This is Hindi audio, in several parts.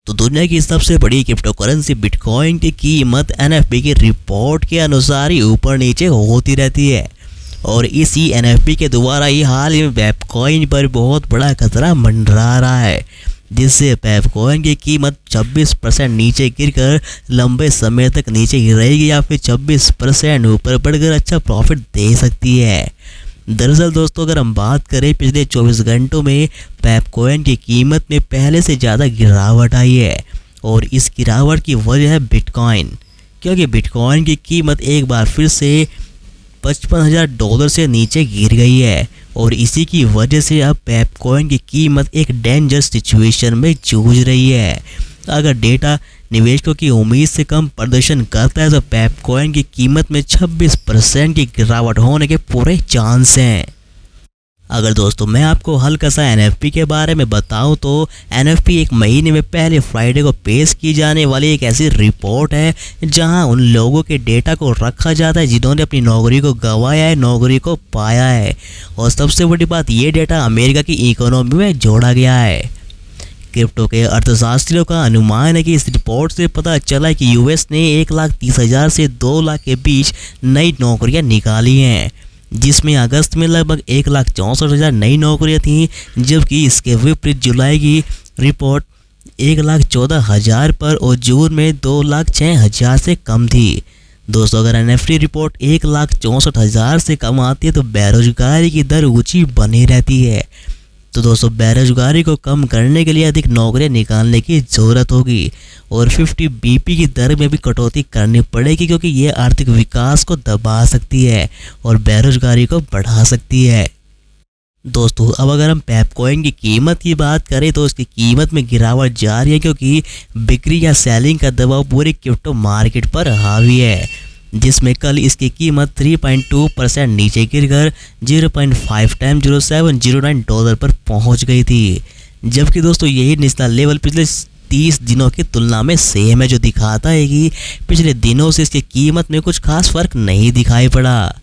तो दुनिया की सबसे बड़ी क्रिप्टो करेंसी बिटकॉइन की कीमत एनएफपी की रिपोर्ट के अनुसार ही ऊपर नीचे होती रहती है और इसी एनएफपी के द्वारा ही हाल ही में बिटकॉइन पर बहुत बड़ा खतरा मंडरा रहा है, जिससे बिटकॉइन की कीमत 26% नीचे गिरकर लंबे समय तक नीचे गिरेगी या फिर 26% ऊपर बढ़कर अच्छा प्रॉफिट दे सकती है। दरअसल दोस्तों, अगर हम बात करें पिछले 24 घंटों में बिटकॉइन की कीमत में पहले से ज़्यादा गिरावट आई है और इस गिरावट की वजह है बिटकॉइन, क्योंकि बिटकॉइन की कीमत एक बार फिर से $55,000 से नीचे गिर गई है और इसी की वजह से अब बिटकॉइन की कीमत एक डेंजर सिचुएशन में जूझ रही है। अगर डेटा निवेशकों की उम्मीद से कम प्रदर्शन करता है तो बिटकॉइन की कीमत में 26% की गिरावट होने के पूरे चांस हैं। अगर दोस्तों मैं आपको हल्का सा एनएफपी के बारे में बताऊं तो एनएफपी एक महीने में पहले फ्राइडे को पेश की जाने वाली एक ऐसी रिपोर्ट है जहां उन लोगों के डेटा को रखा जाता है जिन्होंने अपनी नौकरी को गंवाया है, नौकरी को पाया है। और सबसे बड़ी बात, ये डेटा अमेरिका की इकोनॉमी में जोड़ा गया है। क्रिप्टो के अर्थशास्त्रियों का अनुमान है कि इस रिपोर्ट से पता चला है कि यूएस ने 1,30,000 से 2 लाख के बीच नई नौकरियां निकाली हैं, जिसमें अगस्त में लगभग 1,64,000 नई नौकरियां थीं, जबकि इसके विपरीत जुलाई की रिपोर्ट 1,14,000 पर और जून में 2,06,000 से कम थी। दोस्तों, अगर एनएफटी रिपोर्ट 1,64,000 से कम आती है तो बेरोजगारी की दर ऊंची बनी रहती है। तो दोस्तों, बेरोजगारी को कम करने के लिए अधिक नौकरियां निकालने की ज़रूरत होगी और 50 BP की दर में भी कटौती करनी पड़ेगी, क्योंकि ये आर्थिक विकास को दबा सकती है और बेरोजगारी को बढ़ा सकती है। दोस्तों, अब अगर हम बिटकॉइन की कीमत की बात करें तो उसकी कीमत में गिरावट जारी है, क्योंकि बिक्री या सेलिंग का दबाव पूरी क्रिप्टो मार्केट पर हावी है, जिसमें कल इसकी कीमत 3.2% नीचे गिरकर 0.5 टाइम $0709 पर पहुंच गई थी। जबकि दोस्तों यही निचला लेवल पिछले 30 दिनों की तुलना में सेम है, जो दिखाता है कि पिछले दिनों से इसकी कीमत में कुछ खास फर्क नहीं दिखाई पड़ा।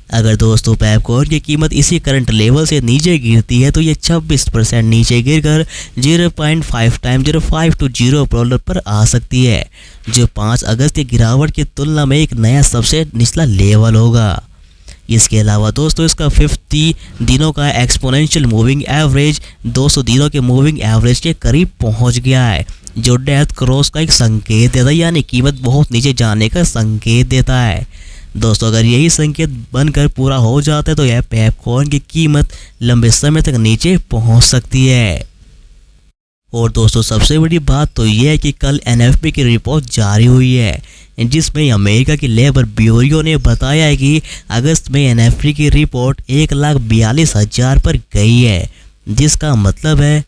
अगर दोस्तों बिटकॉइन की कीमत इसी करंट लेवल से नीचे गिरती है तो ये 26% नीचे गिरकर 0.5 टाइम $0520 पर आ सकती है, जो 5 अगस्त की गिरावट की तुलना में एक नया सबसे निचला लेवल होगा। इसके अलावा दोस्तों इसका 50 दिनों का एक्सपोनेंशियल मूविंग एवरेज 200 दिनों के मूविंग एवरेज के करीब पहुंच गया है, जो डेथ क्रॉस का एक संकेत देता है, यानी कीमत बहुत नीचे जाने का संकेत देता है। दोस्तों, अगर यही संकेत बनकर पूरा हो जाता है तो यह बिटकॉइन की कीमत लंबे समय तक नीचे पहुंच सकती है। और दोस्तों सबसे बड़ी बात तो यह है कि कल एनएफपी की रिपोर्ट जारी हुई है, जिसमें अमेरिका की लेबर ब्यूरो ने बताया है कि अगस्त में एनएफपी की रिपोर्ट 1,42,000 पर गई है, जिसका मतलब है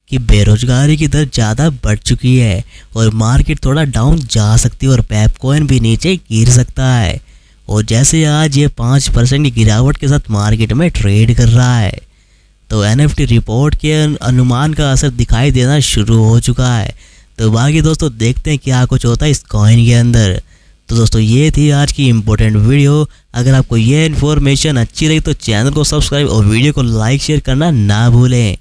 कि बेरोजगारी की दर ज़्यादा बढ़ चुकी है और मार्केट थोड़ा डाउन जा सकती है और बिटकॉइन भी नीचे गिर सकता है। और जैसे आज ये 5% की गिरावट के साथ मार्केट में ट्रेड कर रहा है, तो एनएफटी रिपोर्ट के अनुमान का असर दिखाई देना शुरू हो चुका है। तो बाकी दोस्तों देखते हैं क्या कुछ होता है इस कॉइन के अंदर। तो दोस्तों ये थी आज की इम्पोर्टेंट वीडियो। अगर आपको ये इन्फॉर्मेशन अच्छी लगी तो चैनल को सब्सक्राइब और वीडियो को लाइक शेयर करना ना भूलें।